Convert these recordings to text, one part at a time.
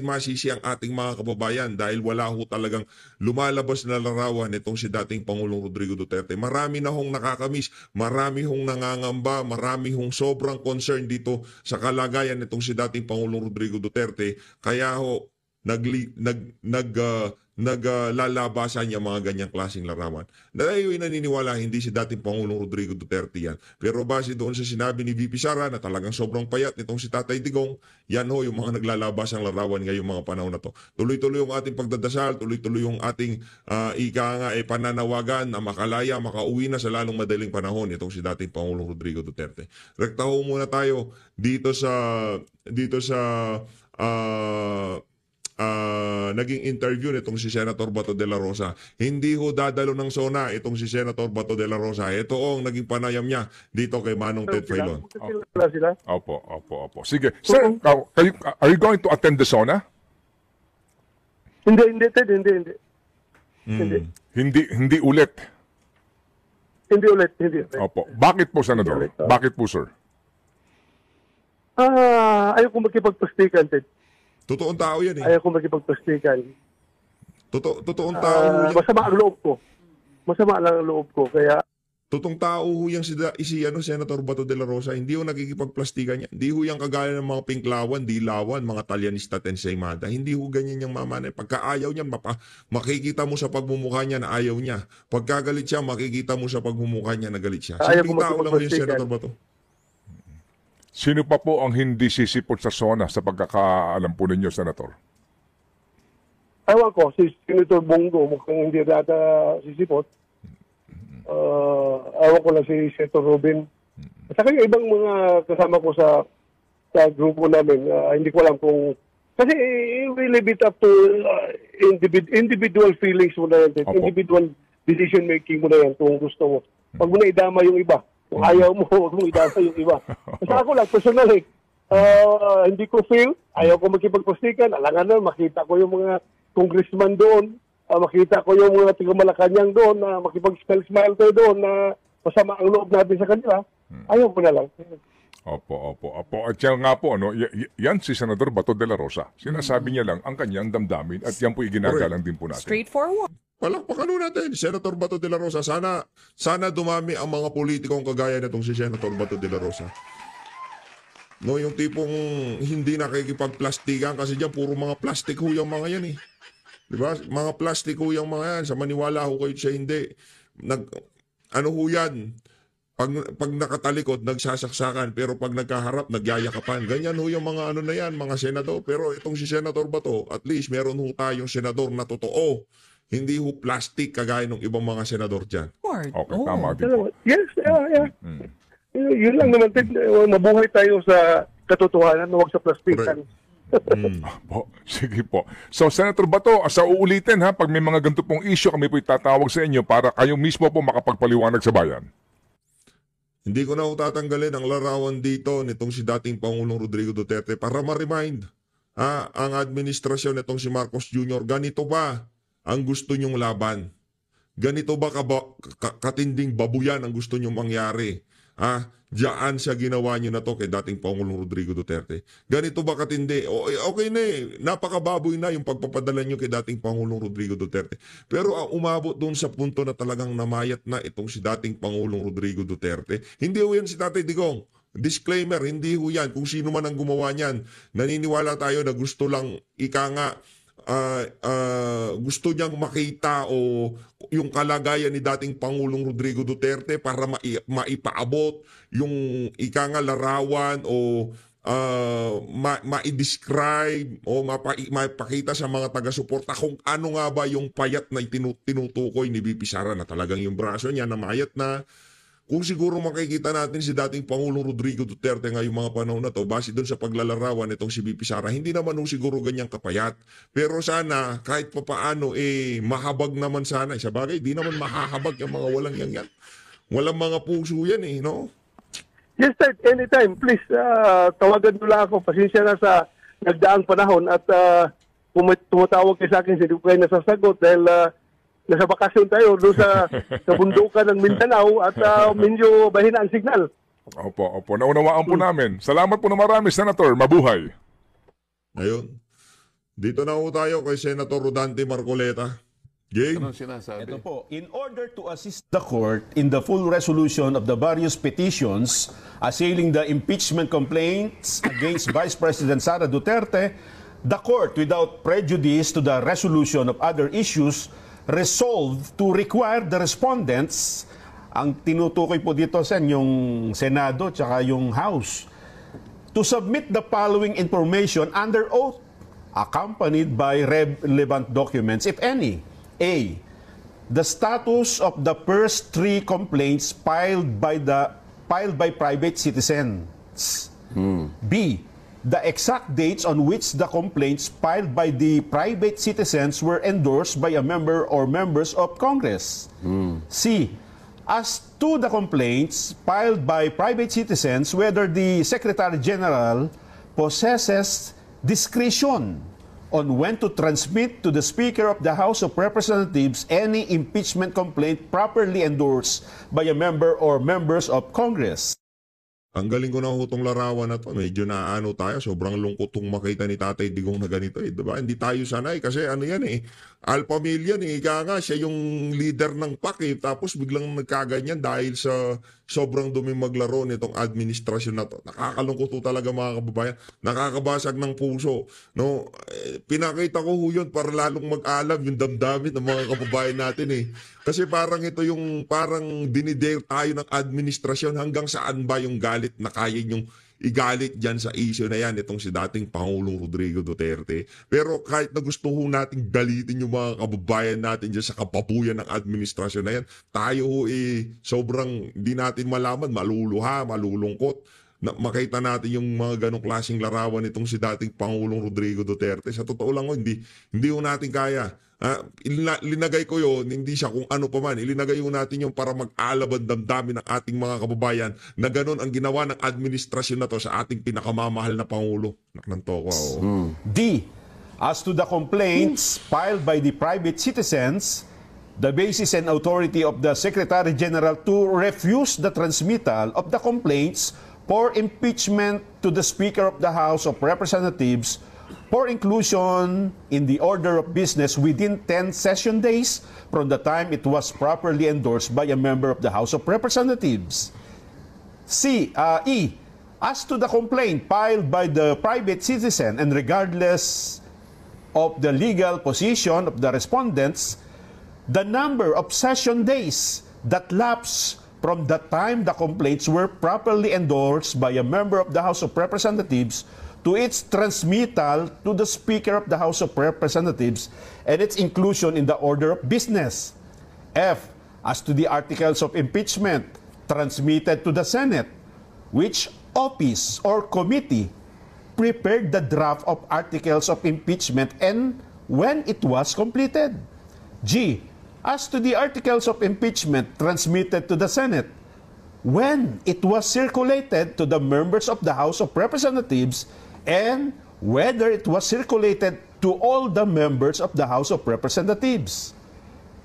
masisi ang ating mga kababayan dahil wala ho talagang lumalabas na larawan itong si dating Pangulong Rodrigo Duterte. Marami na hong nakakamiss, marami hong nangangamba, marami hong sobrang concern dito sa kalagayan nitong si dating Pangulong Rodrigo Duterte. Kaya ho, naglalabasan yung mga ganyang klaseng larawan. Dahil naniniwala hindi si dating Pangulong Rodrigo Duterte yan. Pero base doon sa sinabi ni VP Sara na talagang sobrang payat nitong si Tatay Digong, yan ho yung mga naglalabasang larawan ngayong mga panahon na to. Tuloy-tuloy yung ating pagdadasal, tuloy-tuloy yung ating pananawagan na makalaya, makauwi na sa lalong madaling panahon itong si dating Pangulong Rodrigo Duterte. Rekta ho muna tayo dito sa naging interview nitong si Senator Bato de la Rosa. Hindi ho dadalo ng SONA itong si Senator Bato de la Rosa. Ito ang naging panayam niya dito kay Manong Ted Filon. Opo. Sige. Sir, are you going to attend the SONA? Hindi, Ted, hindi. Hindi ulit. Hindi ulit. Opo. Bakit po, Senador? Bakit po, sir? Ayaw ko makipagpastikan, Ted. Totoong tao yan eh. Ayaw ko makipagpastikan. Totoong tao yan. Masama ang loob ko. Masama lang ang loob ko. Kaya totoong tao ho yung Senator Bato de la Rosa. Hindi ho nakikipagplastikan yan. Hindi ho yung kagaya ng mga Pinklawan, Dilawan, mga Talyanista, Tensaymada. Hindi ho ganyan yung mamanay. Pagka ayaw niya, makikita mo sa pagmumukha niya na ayaw niya. Pagkagalit siya, makikita mo sa pagmumukha niya na galit siya. Simpleng tao lang ho yung Senator Bato. Sino pa po ang hindi sisipot sa SONA sa pagkakaalam po ninyo, Senator? ewan ko, si Senator Bongo mukhang hindi data sisipot. Ewan ko lang si Senator Robin. At saka yung ibang mga kasama ko sa grupo namin, hindi ko alam kung... Kasi we leave it up to individual feelings mo na yan. Individual decision making mo na yan kung gusto mo. Pag mo na idama yung iba. Kung ayaw mo, huwag mo idama yung iba. Kasi ako lang, personally, hindi ko feel, ayaw ko makipagpustikan. Alangan na, makita ko yung mga congressman doon, makita ko yung mga taga-Malacanang doon, na makipag-smile tayo doon, na masama ang loob natin sa kanila. Ayaw ko na lang. Opo. At yan nga po, yan si Senador Bato de la Rosa. Sinasabi niya lang ang kanyang damdamin at yan po iginagalang din po natin. Straightforward. Palakpakan natin, Senator Bato de la Rosa. Sana dumami ang mga politikong kagaya nitong si Senator Bato de la Rosa. No, yung tipong hindi nakikipagplastikan kasi diyan puro mga plastic ho yung mga yan eh. 'Di ba? Mga plastic ho yung mga yan. Sa maniwala ho kayo siya hindi. Ano ho yan? Pag nakatalikod, nagsasaksakan. Pero pag nagkaharap, nagyayakapan. Ganyan ho yung mga ano na yan, mga senador. Pero itong si Senator Bato, at least meron ho tayong senador na totoo. Hindi ho plastic kagaya ng ibang mga senador dyan. Okay, tama din po. Yes, yeah. Yun lang naman, mabuhay tayo sa katotohanan, huwag sa plastikan. Sige po. So, Senator Bato, sa uulitin ha, pag may mga ganito pong issue, kami po itatawag sa inyo para kayo mismo po makapagpaliwanag sa bayan. Hindi ko na ho tatanggalin ang larawan dito nitong si dating Pangulong Rodrigo Duterte para ma-remind ang administrasyon nitong si Marcos Jr. Ganito ba ang gusto nyong laban? Ganito ba katinding babuyan ang gusto nyong mangyari? Diyan sa ginawa nyo na to kay dating Pangulong Rodrigo Duterte. Ganito ba katindi? Okay na eh. Napakababoy na yung pagpapadala nyo kay dating Pangulong Rodrigo Duterte. Pero umabot doon sa punto na talagang namayat na itong si dating Pangulong Rodrigo Duterte. Hindi ho yan si Tatay Digong. Disclaimer, hindi ho yan. Kung sino man ang gumawa niyan, naniniwala tayo na gusto lang gusto niyang makita o yung kalagayan ni dating Pangulong Rodrigo Duterte para maipaabot yung larawan o ma-describe o mapakita sa mga taga-suporta kung ano nga ba yung payat na tinutukoy ni VP Sara na talagang yung braso niya na mayat na. Kung siguro makikita natin si dating Pangulong Rodrigo Duterte ngayong mga panahon na to, base doon sa paglalarawan nitong si VP Sara, hindi naman siguro ganyang kapayat. Pero sana, kahit papaano, mahabag naman sana. Sa bagay, di naman mahahabag yung mga walang yan. Walang mga puso yan no? Yes, sir. Anytime. Please, tawagan nyo lang ako. Pasensya na sa nagdaang panahon at tumatawag kayo sa akin, hindi ko kayo nasasagot dahil nasa bakasyon tayo doon sa bundukan ng Mindanao at medyo bahina ang signal. Opo. Naunawaan po namin. Salamat po na marami, Senator. Mabuhay. Ayun. Dito na ho tayo kay Senator Rodante Marcoleta. Game? Anong sinasabi? Ito po, in order to assist the court in the full resolution of the various petitions assailing the impeachment complaints against Vice President Sara Duterte, the court, without prejudice to the resolution of other issues, resolved to require the respondents, ang tinutukoy po dito sa yung Senado tsaka yung House, to submit the following information under oath, accompanied by relevant documents, if any. A. The status of the first 3 complaints filed by private citizens. B. The exact dates on which the complaints filed by the private citizens were endorsed by a member or members of Congress. C. As to the complaints filed by private citizens, whether the Secretary General possesses discretion on when to transmit to the Speaker of the House of Representatives any impeachment complaint properly endorsed by a member or members of Congress. Ang galing ko na ho itong larawan na to. Medyo naano tayo. Sobrang lungkot tong makita ni Tatay Digong na ganito eh. Diba? Hindi tayo sanay kasi ano yan eh. Alpha male yan eh. Ika nga siya yung leader ng PAC eh. Tapos biglang nagkaganyan dahil sa sobrang dumi maglaro nitong administrasyon na to. Nakakalungkot ho talaga mga kababayan. Nakakabasag ng puso. No? Pinakita ko ho yun para lalong mag-alam yung damdamin ng mga kababayan natin eh. Kasi parang ito yung parang dinidare tayo ng administrasyon hanggang saan ba yung galit na kaya yung igalit dyan sa issue na yan itong si dating Pangulong Rodrigo Duterte. Pero kahit na gusto ho nating galitin yung mga kababayan natin dyan sa kapabuyan ng administrasyon na yan, tayo ho sobrang di natin malaman, maluluha, malulungkot. Na makita natin yung mga ganong klaseng larawan itong si dating Pangulong Rodrigo Duterte. Sa totoo lang ho, hindi ho natin kaya. Ilinagay ko yun, hindi siya kung ano pa man. Ilinagay yun natin yung para mag-alab ang damdamin ng ating mga kababayan na ganon ang ginawa ng administrasyon na to sa ating pinakamamahal na Pangulo. Naknanto ko. D. As to the complaints filed by the private citizens, the basis and authority of the Secretary General to refuse the transmittal of the complaints for impeachment to the Speaker of the House of Representatives for inclusion in the order of business within 10 session days from the time it was properly endorsed by a member of the House of Representatives. E. As to the complaint filed by the private citizen and regardless of the legal position of the respondents, the number of session days that lapse from the time the complaints were properly endorsed by a member of the House of Representatives to its transmittal to the Speaker of the House of Representatives and its inclusion in the order of business. F. As to the articles of impeachment transmitted to the Senate, which office or committee prepared the draft of articles of impeachment and when it was completed. G. As to the articles of impeachment transmitted to the Senate, when it was circulated to the members of the House of Representatives and whether it was circulated to all the members of the House of Representatives.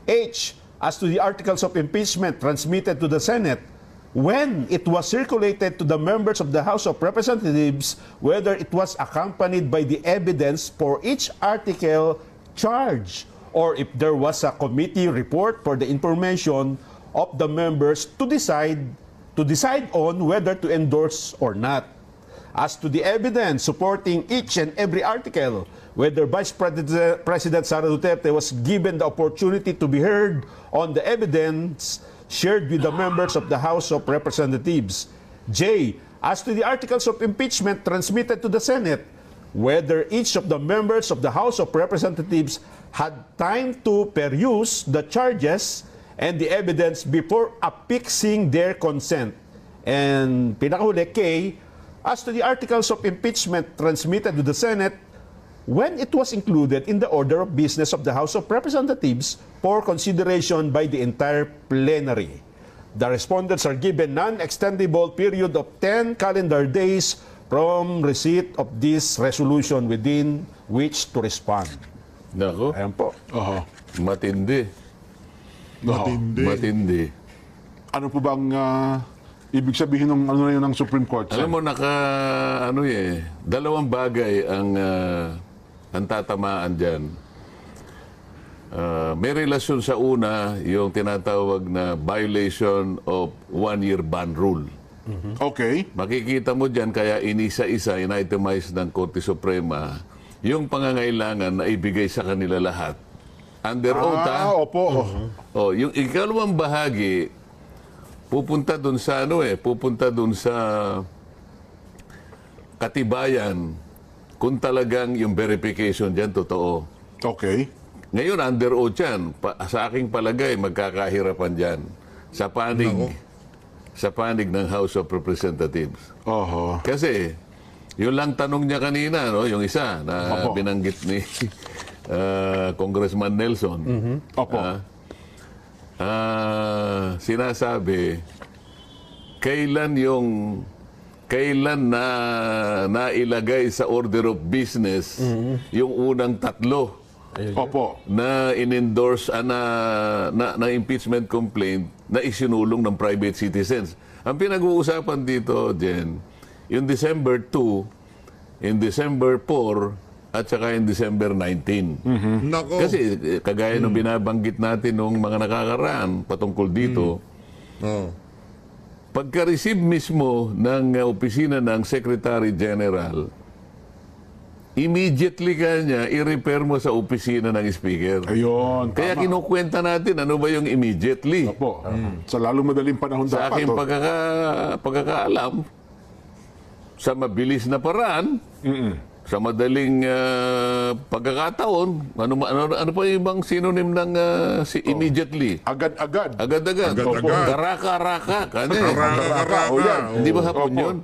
H. As to the articles of impeachment transmitted to the Senate, when it was circulated to the members of the House of Representatives, whether it was accompanied by the evidence for each article charged, or if there was a committee report for the information of the members to decide on whether to endorse or not. As to the evidence supporting each and every article, whether Vice President Sara Duterte was given the opportunity to be heard on the evidence shared with the members of the House of Representatives. J. As to the articles of impeachment transmitted to the Senate, whether each of the members of the House of Representatives had time to peruse the charges and the evidence before affixing their consent. And pinakahuli, K. As to the articles of impeachment transmitted to the Senate, when it was included in the order of business of the House of Representatives for consideration by the entire plenary. The respondents are given non-extendable period of 10 calendar days from receipt of this resolution within which to respond. Nako, Ayan po. matindi. Matindi. Matindi. Ano po bang ibig sabihin ng ano na yun ng Supreme Court? Alam mo, dalawang bagay ang ang tatamaan dyan, may relasyon sa una yung tinatawag na violation of one-year ban rule. Okay. Makikita mo dyan, kaya inisa-isa, in-itemize ng Korte Suprema, yung pangangailangan na ibigay sa kanila lahat. Under oath, Opo. Oh, yung ikalawang bahagi, pupunta dun sa pupunta dun sa katibayan kung talagang yung verification dyan totoo. Okay. Ngayon, under oath yan. Sa aking palagay, magkakahirapan dyan. Sa panig, sa panig ng House of Representatives. Oho. Kasi, yun lang tanong niya kanina, no? Yung isa na Opo. binanggit ni Congressman Nelson. Opo. Sinasabi, kailan na nailagay sa order of business yung unang tatlo Opo. na in-endorse na impeachment complaint na isinulong ng private citizens. Ang pinag-uusapan dito, Jen, yung December 2, in December 4, at saka in December 19. Nako. Kasi kagaya nung binabanggit natin nung mga nakakaraan patungkol dito, Oh. pagka-receive mismo ng opisina ng Secretary General, immediately kanya i-repair mo sa opisina ng Speaker. Ayun. Kaya kinukwenta natin ano ba yung immediately. Opo. Sa lalong madaling panahon Sa dapat. aking pagkakaalam, sa mabilis na paraan, sa madaling pagkakataon, ano pa yung ibang synonym ng immediately? Agad-agad. Agad-agad. Agad-agad. Karaka-raka. Kanya. Raka-raka. Oh, yan. Hindi ba hapon Opo. yun?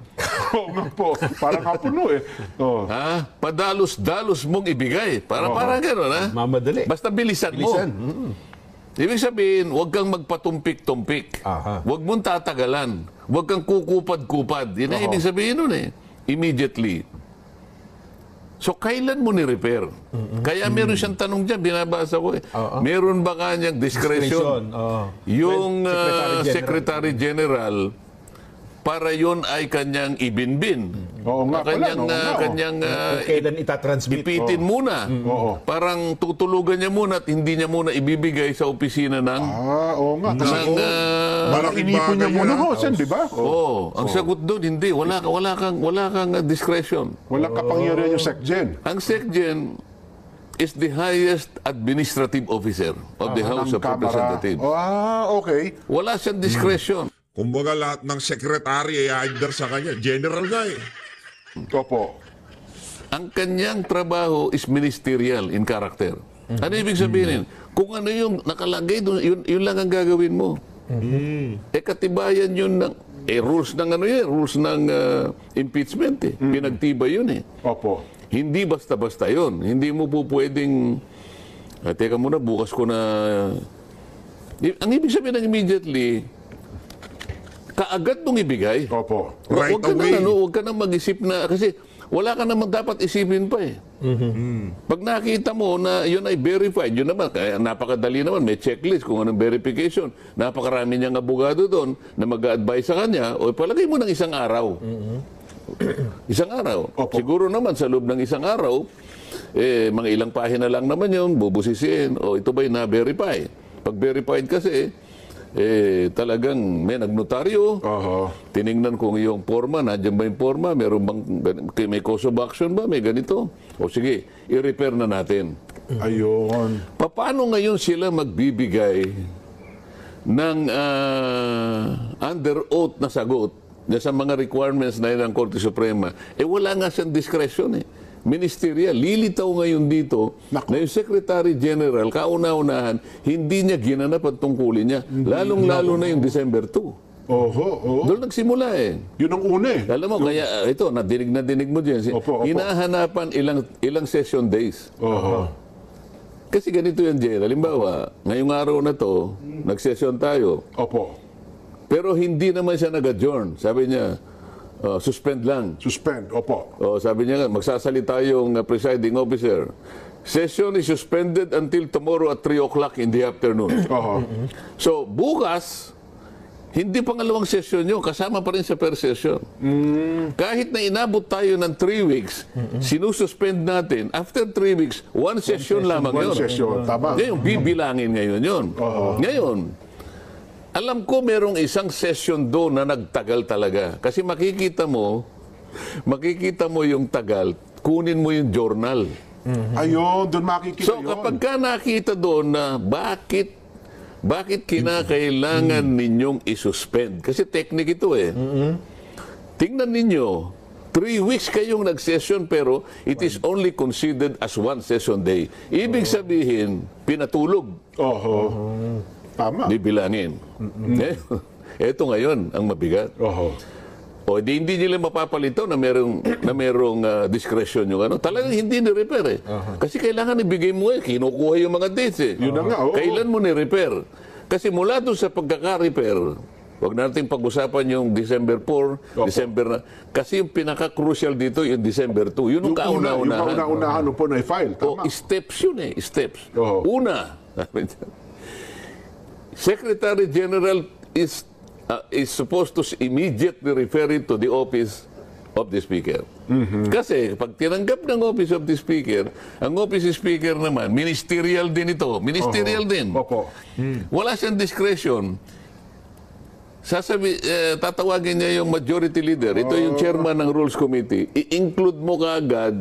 Oo nga po. Parang hapuno eh. Oh. Ha? Padalos-dalos mong ibigay. Parang gano'n, ha? Mamadali. Basta bilisan mo. Ibig sabihin, huwag kang magpatumpik-tumpik. Aha. Huwag mong tatagalan. Huwag kang kukupad-kupad. Yan ang ibig sabihin nun eh. Immediately. So, kailan mo ni-repair? Kaya meron siyang tanong dyan, binabasa ko eh. Meron ba kanyang discretion? Yung Secretary General, para yun ay kanyang ibinbin. Oo nga pala, Kanyang, oo nga, kanyang Kailan itatransmit? ipitin muna. Oo. Parang tutulugan niya muna at hindi niya muna ibibigay sa opisina ng Oo nga. Kasi ng Malaking inipon niya bagay muna yan. ho, Sen, di ba? ang sagot doon hindi, wala kang discretion. Walang kapangyarihan yung SecGen. Ang SecGen is the highest administrative officer of the House Ng of Kamara. Representatives. Okay. Wala siyang discretion. Kumbaga lahat ng secretary ay under sa kanya. General nga eh. Opo. Ang kanyang trabaho is ministerial in character. Ano ibig sabihin? Kung ano yung nakalagay doon, yun lang ang gagawin mo. Katibayan yun ng rules ng rules ng impeachment eh. Pinagtibay yun eh. Opo. Hindi basta-basta yun. Hindi mo po pwedeng teka muna, bukas ko na ang ibig sabihin ng immediately, kaagad mong ibigay. Opo. Right Huwag ka away. huwag ka nang mag-isip na, kasi wala ka namang dapat isipin pa eh. Pag nakita mo na yun ay verified, yun naman, kaya napakadali naman, may checklist kung anong verification. Napakarami niyang abogado doon na mag-a-advise sa kanya, o palagay mo ng isang araw. Isang araw. Opo. Siguro naman sa loob ng isang araw, mga ilang pahina lang naman yun, bubusisiin, o ito ba'y na-verify? Pag verified kasi, talagang may nagnotaryo, Oho. tiningnan kung yung forma, nandiyan ba yung forma, meron bang, may cause of action ba, may ganito. O sige, i-repair na natin. Ayun. Paano ngayon sila magbibigay ng under oath na sagot sa mga requirements na yun ng Korte Suprema? Wala nga siyang discretion eh. Ministerial. Lilitaw ngayon dito na yung Secretary General, kauna-unahan, hindi niya ginanap ang tungkulin niya. Lalong-lalo na yung December 2. Oho. Doon nagsimula eh. Yun ang una eh. Alam mo, kaya ito, nadinig mo dyan. Opo. Hinahanapan ilang session days. Oho. Kasi ganito yan, Jen. Halimbawa, ngayong araw na to, nag-session tayo. Opo. Pero hindi naman siya nag-adjourn. Sabi niya, suspend lang. Suspend. Opo. Sabi niya, magsasalita yung presiding officer. Session is suspended until tomorrow at 3 o'clock in the afternoon. Oho. So, bukas, Hindi pangalawang session yun, kasama pa rin sa per session. Kahit na inabot tayo ng 3 weeks, sinususpend natin, after 3 weeks, one session lamang One yun. session, tama. Ngayon, bibilangin ngayon yun. Ngayon, alam ko merong isang session doon na nagtagal talaga. Kasi makikita mo yung tagal, kunin mo yung journal. Ayun, doon makikita So yun. kapag ka nakita doon na bakit kinakailangan ninyong isuspend? Kasi technique ito eh. Tingnan ninyo, 3 weeks kayong nag-session pero it is only considered as one session day. Ibig sabihin, pinatulog. Oho. Tama. Bibilangin. Ito ngayon ang mabigat. Oho. O hindi nila mapapalito na merong discretion yung ano. Talagang hindi ni-repair eh. Kasi kailangan ibigay mo eh. Kinukuha yung mga dates eh. Yun na nga, oo. Kailan mo ni-repair? Kasi mula doon sa pagkaka-repair, huwag natin pag-usapan yung December 4, December na. Kasi yung pinaka-crucial dito yung December 2. Yun yung Yung kauna-unahan. kauna-unahan po na-file. O, Tama. steps yun eh. Steps. Oo. Una, Secretary General is supposed to immediately refer it to the office of the Speaker. Kasi pag tinanggap ng office of the Speaker, ang office of Speaker naman, ministerial din ito. Ministerial din. Opo. Wala siyang discretion. Tatawagin niya yung majority leader. Ito yung chairman ng Rules Committee. I-include mo kaagad,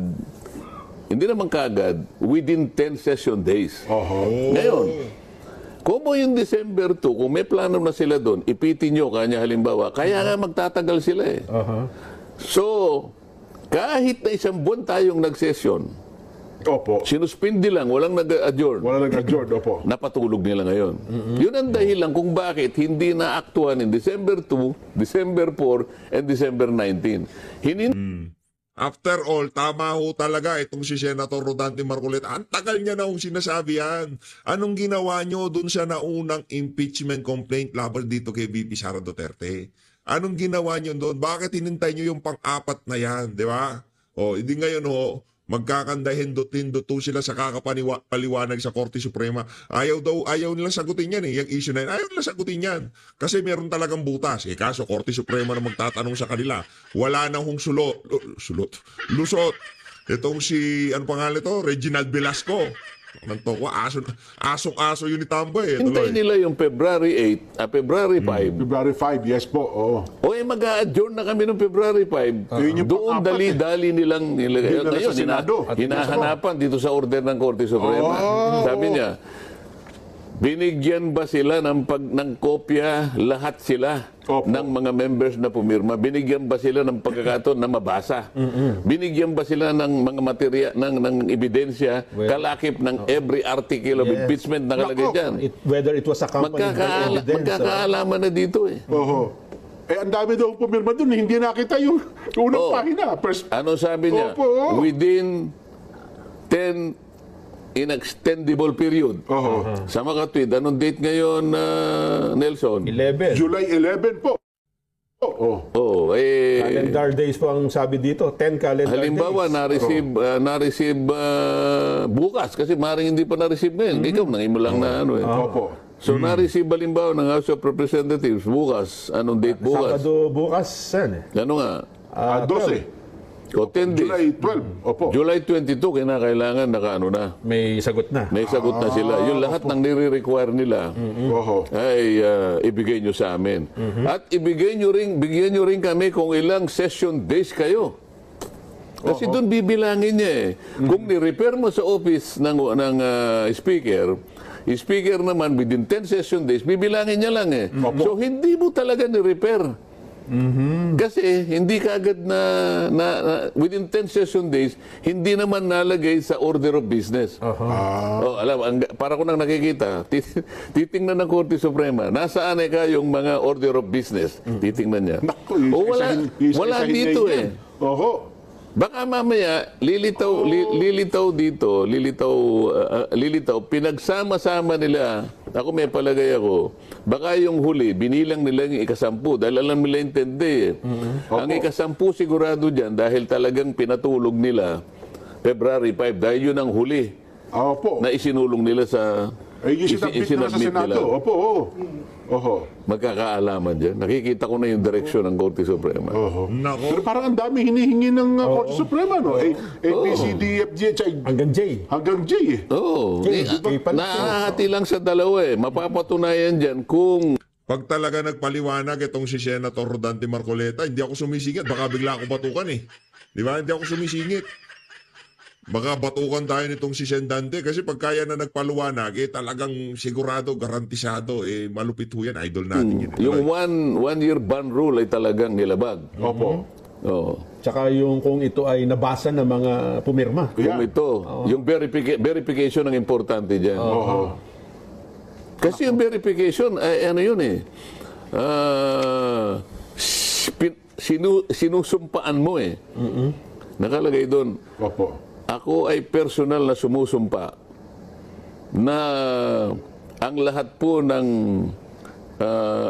hindi naman kaagad, within 10 session days. Ngayon, kung mo yung December 2, kung may plano na sila doon, ipitin nyo kanya halimbawa, kaya nga magtatagal sila eh. So, kahit na 1 buwan tayong nag-session, Opo. sinuspindi lang, walang nag-adjourn. Wala nag-adjourn. Opo. Napatulog nila ngayon. Yun ang dahilan kung bakit hindi na-aktuhan in December 2, December 4, and December 19. After all, tama ho talaga itong si Senator Rodante Marcoleta. Ang tagal niya na hong sinasabi yan. Anong ginawa nyo dun sa naunang impeachment complaint laban dito kay VP Sara Duterte? Anong ginawa nyo doon? Bakit hinintay nyo yung pang-apat na yan? Di ba? O, hindi ngayon ho, magkakandahin-hindot sila sa kakapaliwanag sa Korte Suprema. Ayaw nila sagutin yan eh. Yung issue na yan, ayaw nila sagutin yan. Kasi meron talagang butas. Kaso Korte Suprema na magtatanong sa kanila. Wala na hong lusot. Itong si, ano pangalan ito? Reginald Velasco. Nanto ko, asong-aso yun ni Tambo eh. Hintayin nila yung February 8, February 5. February 5, yes po. Oo. O mag-a-adjourn na kami noong February 5. Yun yung Doon pang-apat dali-dali nilang nilagay. Dinala Ngayon, sa Senado. hinahanapan dito sa order ng Korte Suprema. Sabi niya, binigyan ba sila ng kopya lahat sila ng mga members na pumirma? Binigyan ba sila ng pagkakataon na mabasa? Binigyan ba sila ng mga materiya, ng ebidensya, kalakip ng every article of impeachment na kalagay dyan? Whether it was accompanied by evidence. Magkakaalaman na dito eh. Oho. Ang dami daw pumirma doon. Hindi nakita yung unang pahina. Ano sabi niya? Opo. Within 10 inextendable period. Sa mga tweet, anong date ngayon, Nelson? 11. July 11 po. Oo. Calendar days po ang sabi dito. 10 calendar Halimbawa, days. na-receive bukas kasi maaaring hindi pa na-receive ngayon. Ikaw, nangin mo lang na ano eh. Opo. So, na-receive halimbawa ng House of Representatives bukas. Anong date bukas? Sabado bukas, sen. Ano nga? 12. O 10 days. July 12. Opo. July 22, kinakailangan nakaano na. May sagot na. May sagot na sila. Yung lahat ng nire-require nila Oho. ay ibigay nyo sa amin. At bigyan nyo rin kami kung ilang session days kayo. Kasi doon bibilangin niya eh. Kung ni-repair mo sa office ng speaker naman within 10 session days, bibilangin niya lang eh. So hindi mo talaga ni-repair. Kasi hindi kaagad na within 10 session days, hindi naman nalagay sa order of business. Para ko nang nakikita, titingnan ng Korte Suprema, nasaan yung mga order of business? Titingnan niya. Naku, Wala dito eh. Oho. Baka mamaya lilitaw pinagsama-sama nila. Ako may palagay ako. Baka yung huli binilang nila yung ika-10 dahil alam nila yung 10 day eh. Ang ika-10 sigurado diyan dahil talagang pinatulog nila February 5 dahil yun ang huli Opo. na isinulong nila sa Yung sinabit na sa isinabmit Senado. nila. Opo, oo. Oho. Magkakaalaman dyan. Nakikita ko na yung direksyon ng Korte Suprema. Oho. Nako. Pero parang ang dami hinihingi ng Korte Suprema, no? A, B, C, D, F, G, H, I, Hanggang J. hanggang J, eh. Oo. Diba? Nakahati lang sa dalawa eh. Mapapatunayan dyan kung Pag talaga nagpaliwanag itong si Senator Rodante Marcoleta, hindi ako sumisingit. Baka bigla ako batukan eh. Di ba? Hindi ako sumisingit. Baka batukan tayo nitong si Sendante kasi pag kaya na nagpaliwanag, talagang sigurado, garantisado, malupit ho yan. Idol natin yun. yung one-year ban rule ay talagang nilabag. Opo. Oo. Tsaka yung kung ito ay nabasa ng mga pumirma. Kung ito, yung verification ang importante dyan. Oho. Kasi yung verification, ay ano yun eh. Sinusumpaan mo eh. Nakalagay doon, Opo. ako ay personal na sumusumpa na ang lahat po ng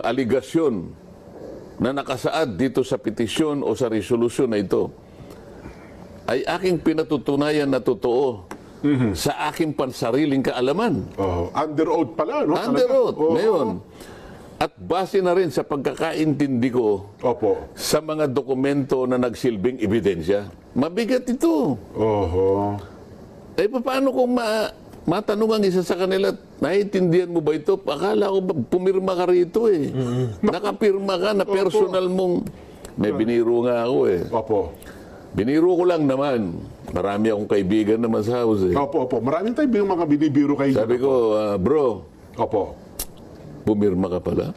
aligasyon na nakasaad dito sa petisyon o sa resolusyon na ito ay aking pinatutunayan na totoo sa aking pansariling kaalaman. Oho. Under oath pala, no? Under Talaga? oath, Oo. ngayon. At base na rin sa pagkakaintindi ko Opo. sa mga dokumento na nagsilbing ebidensya. Mabigat ito. Oho. Paano kung matanong ang isa sa kanila, naiintindihan mo ba ito? Akala ko pumirma ka rito eh. Nakapirma ka na personal mong... May biniro nga ako eh. Opo. Biniro ko lang naman. Marami akong kaibigan naman sa house eh. Opo, opo. Maraming tayo yung mga binibiro kayo. Sabi ko, bro, Opo. pumirma ka pala.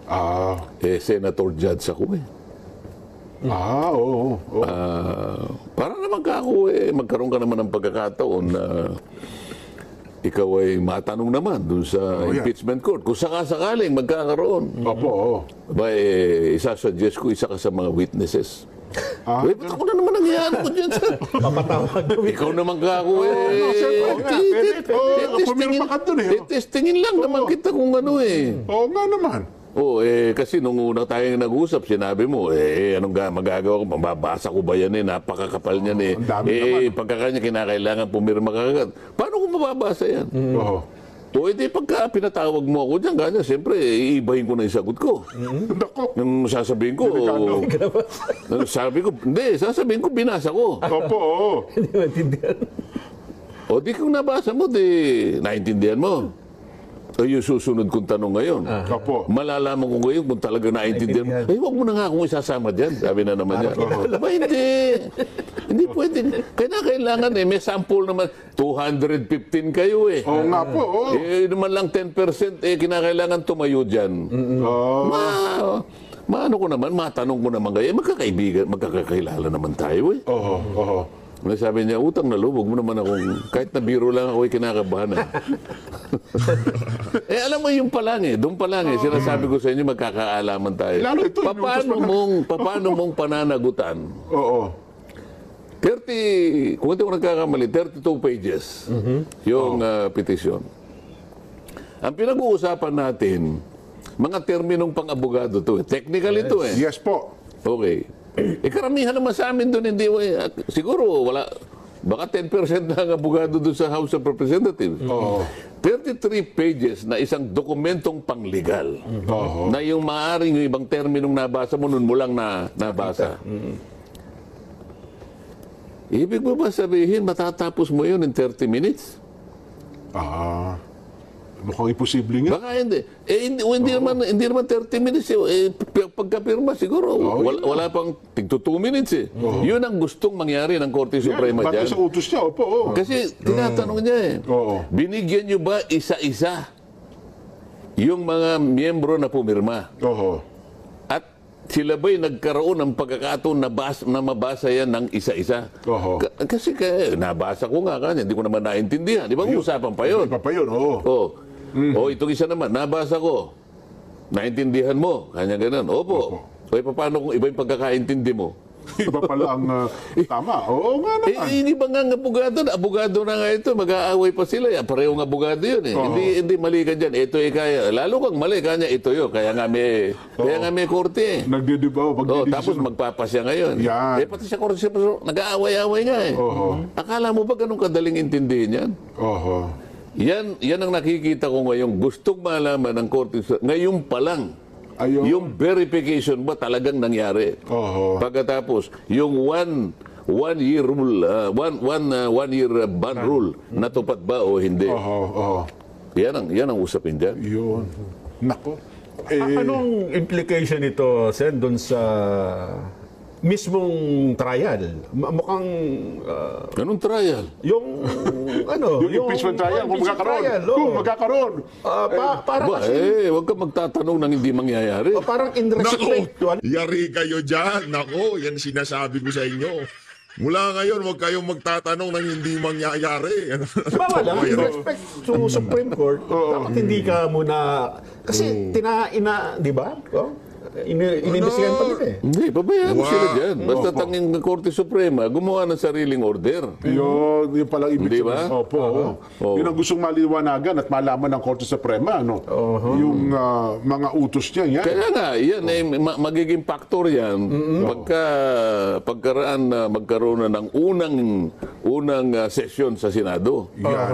Ah. Senator Judge ako eh. Ah, oo. Oo. Para naman ka ako magkaroon ka naman ng pagkakataon na ikaw ay matanong naman dun sa yan. impeachment court. Kung sakasakaling magkakaroon, Opo, oo. ba isasuggest ko isa ka sa mga witnesses. Ah, Ba't ako na naman nangyayari ko dyan sa... Papatawag. Ikaw naman ka ako pumirma ka dun eh. Testingin lang naman kita kung ano eh. Oo nga naman. Oo, kasi nung una tayong nag-usap, sinabi mo, anong magagawa ko? Mababasa ko ba yan eh? Napakakapal niyan eh. Ang dami naman. Pagkakanya kinakailangan pumirma ka agad. Paano ko mababasa yan? Oo. O pagka pinatawag mo ako dyan, ganyan, siyempre, iibahin ko na yung sagot ko. Nako. Yung sasabihin ko, sasabihin ko, binasa ko. Opo, oo. Hindi maintindihan. O di kung nabasa mo, naintindihan mo. O yung susunod kong tanong ngayon. Opo. Malalaman ko ngayon kung talaga naintindihan mo. Huwag mo na nga akong isasama dyan. Sabi na naman yan. Aba, hindi. Hindi pwede. Kailangan may sample naman. 215 kayo eh. Oo nga po, oo. Naman lang 10% kinakailangan tumayo dyan. Oo. Maano ko naman, matanong ko naman kayo. Magkakaibigan, magkakakilala naman tayo eh. Oo, oo. Sabi niya, utang na loob, huwag mo naman akong, kahit na biro lang ako, kinakabahan na. Alam mo yung palang doon pa lang sinasabi ko sa inyo, magkakaalaman tayo. Lalo ito, Paano mong pananagutan? Oo. 30, kung hindi ko nagkakamali, 32 pages yung petisyon. Ang pinag-uusapan natin, mga terminong pang-abogado to. Technical ito eh. Yes po. Okay. Karamihan naman sa amin doon, hindi, siguro wala, baka 10% na ang abogado doon sa House of Representatives. Oo. 33 pages na isang dokumentong panglegal Oo. na yung maaaring yung ibang terminong nabasa mo, nun mo lang nabasa. Ibig mo ba sabihin, matatapos mo yun in 30 minutes? Mukhang imposible nga. Baka hindi. Hindi naman 30 minutes. Pagkapirma siguro, wala pang tigto 2 minutes eh. Yun ang gustong mangyari ng Korte Suprema Bakit dyan. sa utos niya? Opo, oo. Kasi tinatanong niya eh, Oo. binigyan niyo ba isa-isa yung mga miyembro na pumirma? Oo. At sila ba'y nagkaroon ng pagkakataon na mabasa yan ng isa-isa? Oo. Kasi nabasa ko nga kanya, hindi ko naman naintindihan. Di ba usapan pa yun? Iba pa yun, oo. Itong isa naman, nabasa ko. Naintindihan mo? Kanya ganun. Opo. Paano kung iba yung pagkakaintindi mo? Iba pala ang tama. Oo nga naman. Hindi ba nga abogado na nga ito, mag-aaway pa sila. Parehong abogado yun eh. Hindi mali ka dyan. Ito kaya. Lalo kang mali, kanya ito yun. Kaya nga may korte eh. Nagdidibaw. Tapos magpapasya ngayon. Yan. Pati sa korte, nag-aaway-aaway nga eh. Oo. Akala mo ba ganun kadaling intindihin yan? Oo. Yan ang nakikita ko ngayon. Gustong malaman ng Korte ngayon pa lang. Ayun. Yung verification ba talagang nangyari? Oho. Pagkatapos, yung one year rule, one year ban rule, natupad ba o hindi? Oho. Yan ang usapin dyan. Yun. Nako. Anong implication nito, Sen, doon sa mismong trial? Mukhang Anong trial? yung yung impeachment trial, kung magkakaroon. Kung magkakaroon. Para Ba, kasi huwag ka magtatanong ng hindi mangyayari. parang in respect to Nako, yari kayo dyan. Nako, yan sinasabi ko sa inyo. Mula ngayon, huwag kayong magtatanong ng hindi mangyayari. Bawal lang, in Yan. respect to Supreme Court, dapat hindi ka muna, kasi di ba? Inimbestigahan pa nila eh. Hindi, pabayaan mo Wow. sila dyan. Basta tanging Korte Suprema, gumawa ng sariling order. Yun palang ibig Di ba? sabihin. Opo. Oo. Yun ang gustong maliwanagan at malaman ng Korte Suprema, no? Yung mga utos niya, yan. Kaya nga, yan magiging factor yan pagkaraan na magkaroon na ng unang session sa Senado. Yan.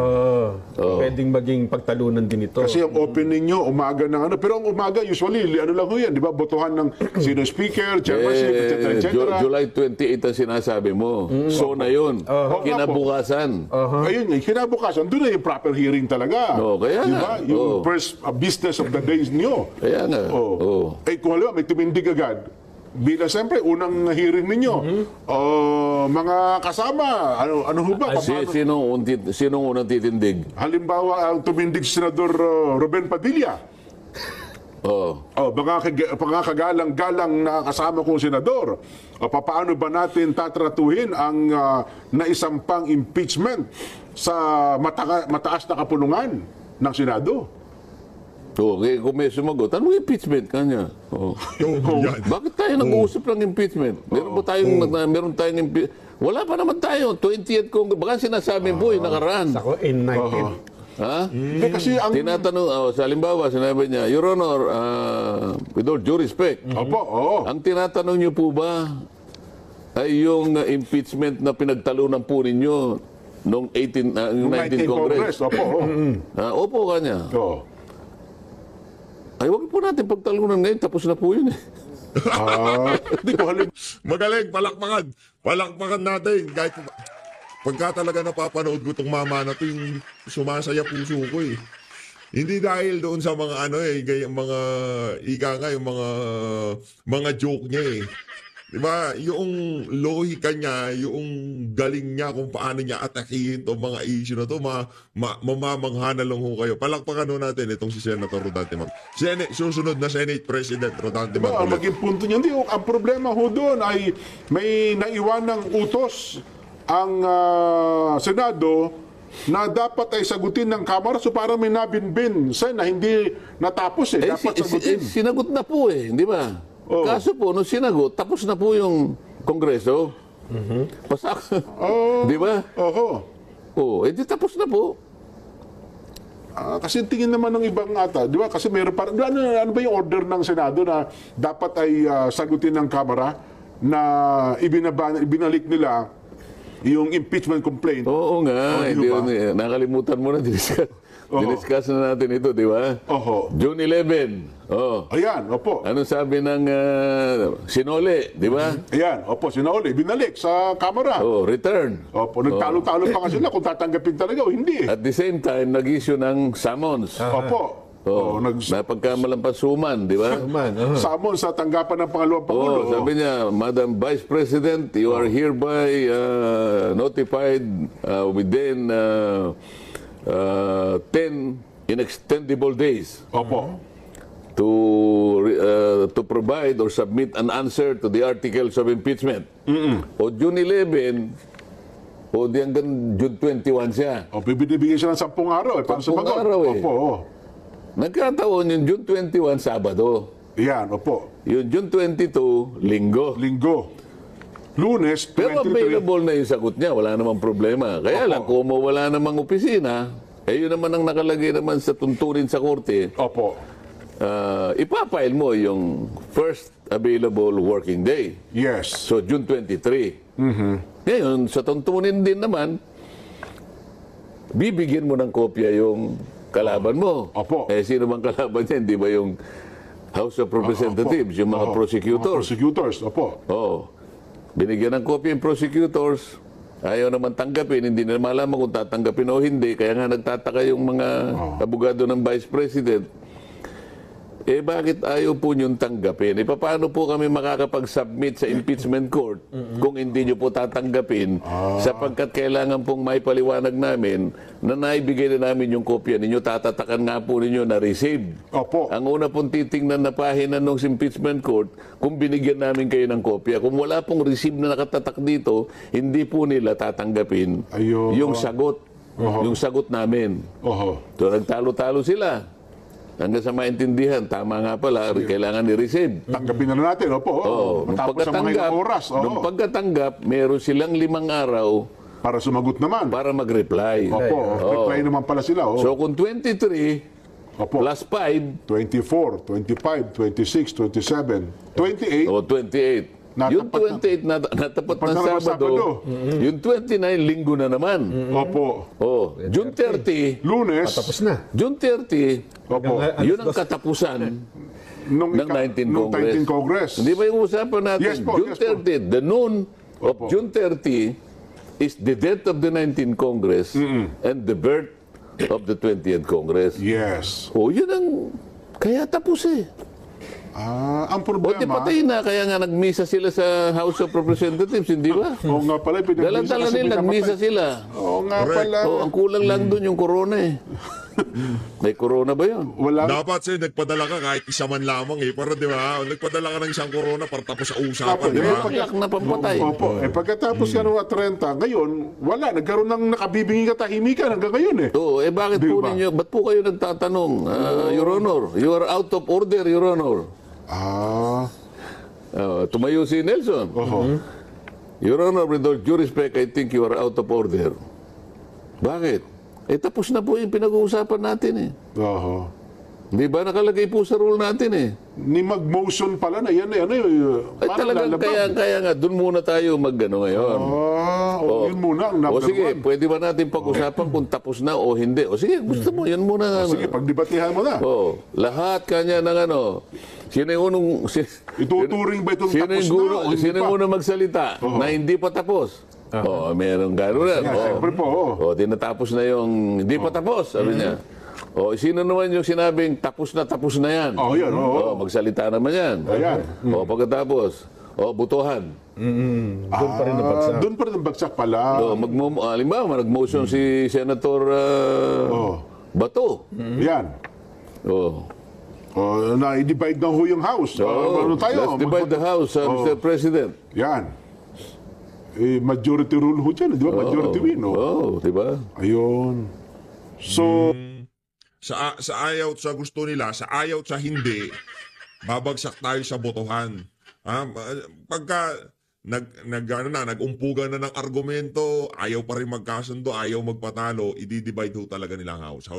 Pwedeng maging pagtalunan din ito. Kasi ang open ninyo, umaga ng ano. Pero ang umaga, usually, ano lang ho yan, di ba? Botohan ng sino speaker, chairmanship, etc. July 28 ang sinasabi mo. So na yun. Kinabukasan. Ayun nga, kinabukasan, doon na yung proper hearing talaga. Kaya di nga. ba? Yung first business of the days niyo. Kaya nga. Eh, kung halimbawa, may tumindig agad, bilang siyempre, unang hearing ninyo, mga kasama, ano ho ba? Sinong unang titindig? Halimbawa, ang tumindig si Senador Ruben Padilla. Mga kagalang-galang na kasama kong senador. Paano ba natin tatratuhin ang naisampang impeachment sa mataas na kapulungan ng Senado? Okay, kung may sumagot, anong impeachment kanya? Yan. Bakit tayo nag-uusap ng impeachment? Meron tayong impeachment? Wala pa naman tayo. 20th Congress. Baka sinasabi po yung nakaraan. Ako in 19. Ha? Kasi ang... Tinatanong, sa halimbawa, sinabi niya, Your Honor, with all due respect, ang tinatanong niyo po ba ay yung impeachment na pinagtalunan po ninyo noong 19th Congress? Opo kanya. Ay, wag po natin pagtalunan ngayon, tapos na po yun eh. Di ko Magaling, palakpakan. Palakpakan natin. Kahit pagka talaga napapanood ko itong mama na ito, yung sumasaya puso ko eh. Hindi dahil doon sa mga yung mga yung mga joke niya eh. Diba? Yung lohika niya, yung galing niya kung paano niya atakihin itong mga issue na ito, mamamangha na lang ho kayo. Palakpakan ho natin itong si Senator Rodante Marcoleta. Susunod na Senate President Rodante Marcoleta. Maging punto niya. Hindi, ang problema ho doon ay may naiwanang utos ang Senado na dapat ay sagutin ng Kamara, so parang may nabinbin na hindi natapos eh. Dapat sagutin. Sinagot na po eh, di ba? Kaso po, nung sinagot, tapos na po yung Kongreso. Pasak. Di ba? Di tapos na po. Kasi tingin naman ng ibang ata, di ba? Kasi meron parang, ano ba yung order ng Senado na dapat ay sagutin ng Kamara na ibinalik nila yung impeachment complaint. Oo nga. Nakalimutan mo na. Diniscuss na natin ito, di ba? June 11. Ayan, opo. Anong sabi ng Sinole, di ba? Ayan, opo, Sinole. Binalik sa Kamara. Return. Opo, nagtalo-talo pa nga sila kung tatanggapin talaga o hindi. At the same time, nag-issue ng summons. Opo. Napagkamalampasuman, di ba? Summons sa tanggapan ng pangalawang Pangulo. Sabi niya, Madam Vice President, you are hereby notified within 10 inextendable days. Opo. To provide or submit an answer to the articles of impeachment. O June 11, di hanggang June 21 siya. Bibigyan siya ng 10 araw. 10 araw eh. Opo. Nagkataon yung June 21, Sabado. Yan, opo. Yung June 22, Linggo. Lunes, 23. Pero available na yung sagot niya, wala namang problema. Kaya lang, kung wala namang opisina, yun naman ang nakalagay naman sa tuntunin sa korte. Opo. Ipapile mo yung first available working day. Yes. So, June 23. Ngayon, sa tuntunin din naman, bibigyan mo ng kopya yung kalaban mo. Opo. Eh, sino bang kalaban niya? Hindi ba yung House of Representatives, yung mga prosecutors? Mga prosecutors, opo. Oo. Binigyan ng kopya yung prosecutors. Ayaw naman tanggapin. Hindi na malaman kung tatanggapin o hindi. Kaya nga nagtataka yung mga abogado ng Vice President. Eh, bakit ayaw po niyong tanggapin? Eh, paano po kami makakapag-submit sa impeachment court kung hindi niyo po tatanggapin sapagkat kailangan pong may paliwanag namin na naibigay na namin yung kopya ninyo, tatatakan nga po ninyo na receive. Opo. Ang una pong titingnan na pahina ng impeachment court kung binigyan namin kayo ng kopya. Kung wala pong receive na nakatatak dito, hindi po nila tatanggapin Ayun. yung sagot. Yung sagot namin. Oho. So, nagtalo-talo sila. Hanggang sa maintindihan, tama nga pala, kailangan i-receive. Tanggapin na natin, opo. Nung Matapos ang mga ilang oras. nung pagkatanggap, meron silang 5 araw Para sumagot naman. para mag-reply. Opo. Reply naman pala sila. Oh. So kung 23 Opo. plus 5 24, 25, 26, 27, 28. o 28, yung Natapat 28 natapat na ng naman Sabado, yung 29 linggo na naman. Opo. Oh, June 30, Lunes. Tapos na. June 30, Opo. yun ang katapusan ng 19 Congress. 19 Congress. Hindi ba yung usapan natin? Yes po, June yes po. 30, the noon of Opo. June 30 is the death of the 19th Congress and the birth of the 20th Congress. Yes. Oh, yun ang... Kaya tapos eh. Ang O di problema. patay na, kaya nga nagmisa sila sa House of Representatives, hindi ba? Oo nga pala, pinagmisa Dala-dala kasi nila, nagmisa pinapatay. sila. Oo nga Correct. pala. Oh, ang kulang lang doon yung corona eh. May corona ba yun? Wala. Dapat sa'yo, nagpadala ka kahit isa man lamang eh. Para di ba, nagpadala ka ng isang corona para tapos sa usapan, di ba? Paklak na pampatay. Opo. Pagkatapos ka nung 30, ngayon, wala. Nagkaroon ng nakabibingi katahimikan hanggang ngayon eh. Oo, bakit Di po ba? ninyo, ba't po kayo nagtatanong, Your Honor? You are out of order, Your Honor. Tumayo si Nelson. Your Honor, with all due respect, I think you are out of order. Bakit? Eh, tapos na po yung pinag-uusapan natin eh. Oho. Di ba nakalagay po sa rule natin eh? Ni mag-motion pala na yan eh. Ano yun? Ay Parang talagang lalabag. kaya nga, dun muna tayo mag-ano ngayon. Yun muna ang O number sige, one. pwede ba natin pag-usapan kung tapos na o hindi? O sige, gusto mo, yun muna. Sige, pagdibatihan mo na. Lahat kanya ng ano. Sino yung unong... Ituturing ba itong Sino tapos yung na guro, o hindi sino yung pa? unang magsalita na hindi pa tapos? Meron gano'n na. Yeah, siyempre po. Tinatapos na yung hindi pa tapos, sabi niya. Sino naman yung sinabing tapos na yan? Yan. Magsalita naman yan. Ayan. Pagkatapos, butuhan. Doon pa rin nabagsak. Doon pa rin ang bagsak pala. Halimbawa, nag-motion si Senator Bato. Yan. Na-divide na ho yung house. Ano tayo? Let's divide the house, Mr. President. Yan. Majority rule ho dyan, di ba? Majority win, no? Di ba? Ayun. So, Sa ayaw at sa gusto nila, sa ayaw at sa hindi, babagsak tayo sa botohan. Pagka nag-umpugan na ng argumento, ayaw pa rin magkasundo, ayaw magpatalo, i-divide ho talaga nila ang house.